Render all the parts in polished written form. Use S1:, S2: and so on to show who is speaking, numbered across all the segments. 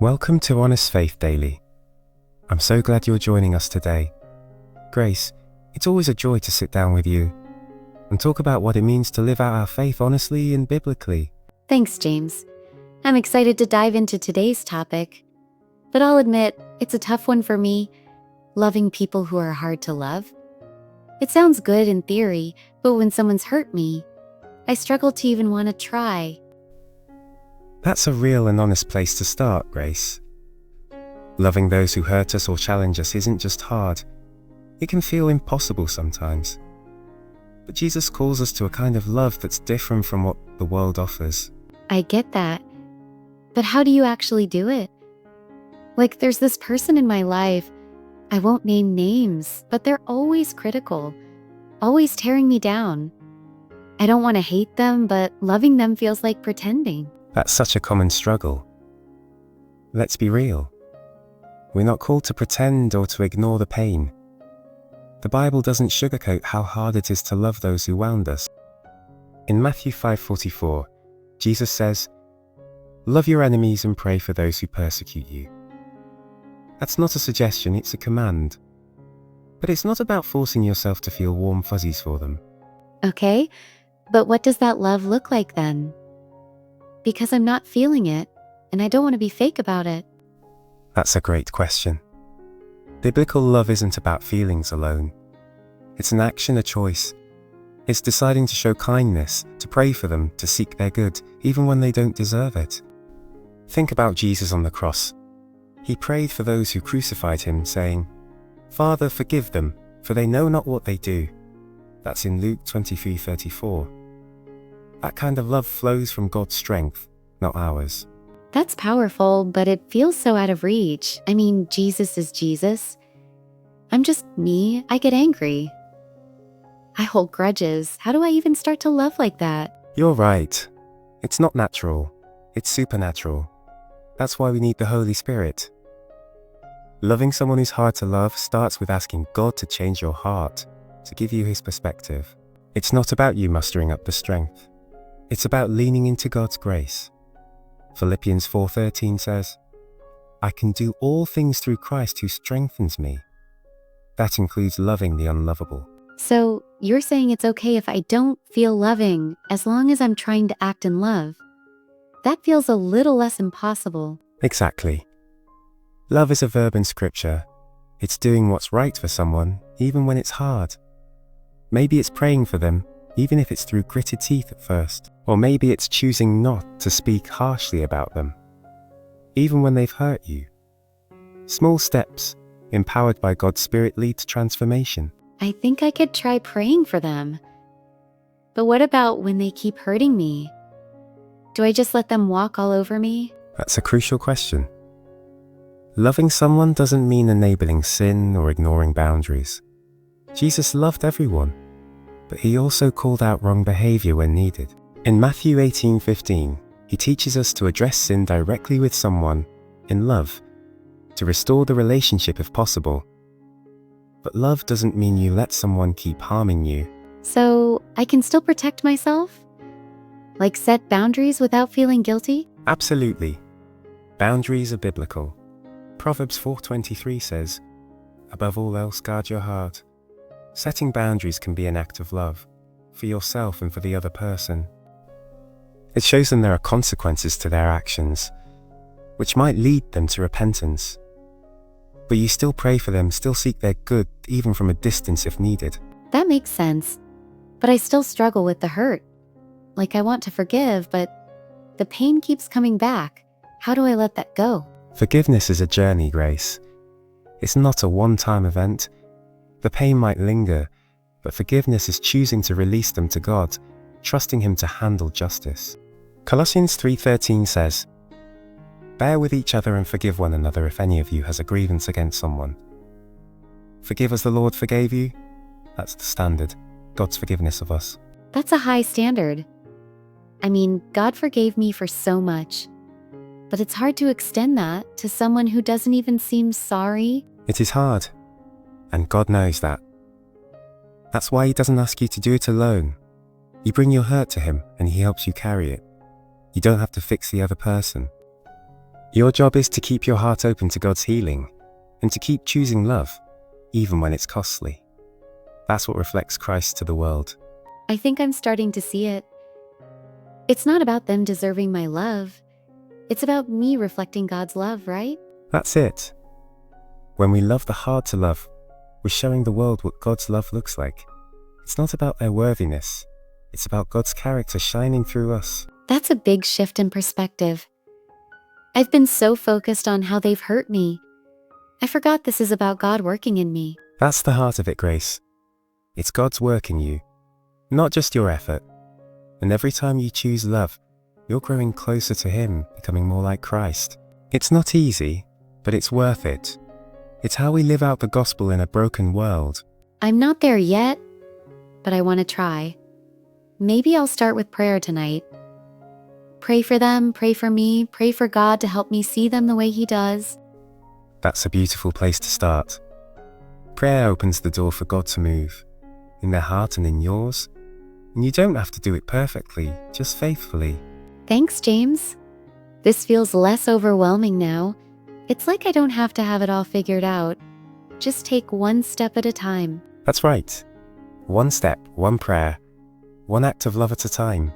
S1: Welcome to Honest Faith Daily. I'm so glad you're joining us today. Grace, it's always a joy to sit down with you and talk about what it means to live out our faith honestly and biblically.
S2: Thanks, James. I'm excited to dive into today's topic, but I'll admit it's a tough one for me, loving people who are hard to love. It sounds good in theory, but when someone's hurt me, I struggle to even want to try.
S1: That's a real and honest place to start, Grace. Loving those who hurt us or challenge us isn't just hard. It can feel impossible sometimes. But Jesus calls us to a kind of love that's different from what the world offers.
S2: I get that. But how do you actually do it? Like, there's this person in my life, I won't name names, but they're always critical, always tearing me down. I don't want to hate them, but loving them feels like pretending.
S1: That's such a common struggle. Let's be real. We're not called to pretend or to ignore the pain. The Bible doesn't sugarcoat how hard it is to love those who wound us. In Matthew 5:44, Jesus says, "Love your enemies and pray for those who persecute you." That's not a suggestion, it's a command. But it's not about forcing yourself to feel warm fuzzies for them.
S2: Okay, but what does that love look like then? Because I'm not feeling it, and I don't want to be fake about it.
S1: That's a great question. Biblical love isn't about feelings alone. It's an action, a choice. It's deciding to show kindness, to pray for them, to seek their good, even when they don't deserve it. Think about Jesus on the cross. He prayed for those who crucified him, saying, "Father, forgive them, for they know not what they do." That's in Luke 23:34. That kind of love flows from God's strength, not ours.
S2: That's powerful, but it feels so out of reach. I mean, Jesus is Jesus. I'm just me. I get angry. I hold grudges. How do I even start to love like that?
S1: You're right. It's not natural. It's supernatural. That's why we need the Holy Spirit. Loving someone who's hard to love starts with asking God to change your heart, to give you his perspective. It's not about you mustering up the strength. It's about leaning into God's grace. Philippians 4:13 says, "I can do all things through Christ who strengthens me." That includes loving the unlovable.
S2: So, you're saying it's okay if I don't feel loving as long as I'm trying to act in love. That feels a little less impossible.
S1: Exactly. Love is a verb in Scripture. It's doing what's right for someone, even when it's hard. Maybe it's praying for them, even if it's through gritted teeth at first. Or maybe it's choosing not to speak harshly about them, even when they've hurt you. Small steps, empowered by God's Spirit, lead to transformation.
S2: I think I could try praying for them. But what about when they keep hurting me? Do I just let them walk all over me?
S1: That's a crucial question. Loving someone doesn't mean enabling sin or ignoring boundaries. Jesus loved everyone, but he also called out wrong behavior when needed. In Matthew 18:15, he teaches us to address sin directly with someone in love, to restore the relationship if possible. But love doesn't mean you let someone keep harming you.
S2: So, I can still protect myself? Like set boundaries without feeling guilty?
S1: Absolutely. Boundaries are biblical. Proverbs 4:23 says, "Above all else, guard your heart." Setting boundaries can be an act of love, for yourself and for the other person. It shows them there are consequences to their actions, which might lead them to repentance. But you still pray for them, still seek their good, even from a distance if needed.
S2: That makes sense. But I still struggle with the hurt. Like, I want to forgive, but the pain keeps coming back. How do I let that go?
S1: Forgiveness is a journey, Grace. It's not a one-time event. The pain might linger, but forgiveness is choosing to release them to God, trusting him to handle justice. Colossians 3:13 says, "Bear with each other and forgive one another if any of you has a grievance against someone." Forgive as the Lord forgave you. That's the standard, God's forgiveness of us.
S2: That's a high standard. I mean, God forgave me for so much. But it's hard to extend that to someone who doesn't even seem sorry.
S1: It is hard, and God knows that. That's why he doesn't ask you to do it alone. You bring your hurt to him, and he helps you carry it. You don't have to fix the other person. Your job is to keep your heart open to God's healing and to keep choosing love, even when it's costly. That's what reflects Christ to the world.
S2: I think I'm starting to see it. It's not about them deserving my love. It's about me reflecting God's love, right?
S1: That's it. When we love the hard to love, we're showing the world what God's love looks like. It's not about their worthiness. It's about God's character shining through us.
S2: That's a big shift in perspective. I've been so focused on how they've hurt me. I forgot this is about God working in me.
S1: That's the heart of it, Grace. It's God's work in you, not just your effort. And every time you choose love, you're growing closer to Him, becoming more like Christ. It's not easy, but it's worth it. It's how we live out the gospel in a broken world.
S2: I'm not there yet, but I want to try. Maybe I'll start with prayer tonight. Pray for them, pray for me, pray for God to help me see them the way He does.
S1: That's a beautiful place to start. Prayer opens the door for God to move, in their heart and in yours. And you don't have to do it perfectly, just faithfully.
S2: Thanks, James. This feels less overwhelming now. It's like I don't have to have it all figured out. Just take one step at a time.
S1: That's right. One step, one prayer, one act of love at a time.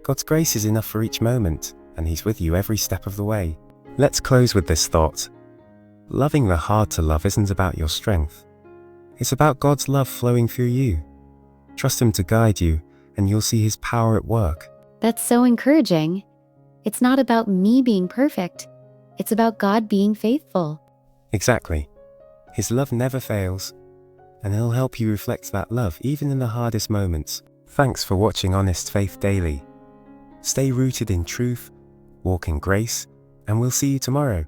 S1: God's grace is enough for each moment, and He's with you every step of the way. Let's close with this thought. Loving the hard to love isn't about your strength. It's about God's love flowing through you. Trust Him to guide you, and you'll see His power at work.
S2: That's so encouraging. It's not about me being perfect. It's about God being faithful.
S1: Exactly. His love never fails, and He'll help you reflect that love even in the hardest moments. Thanks for watching Honest Faith Daily. Stay rooted in truth, walk in grace, and we'll see you tomorrow.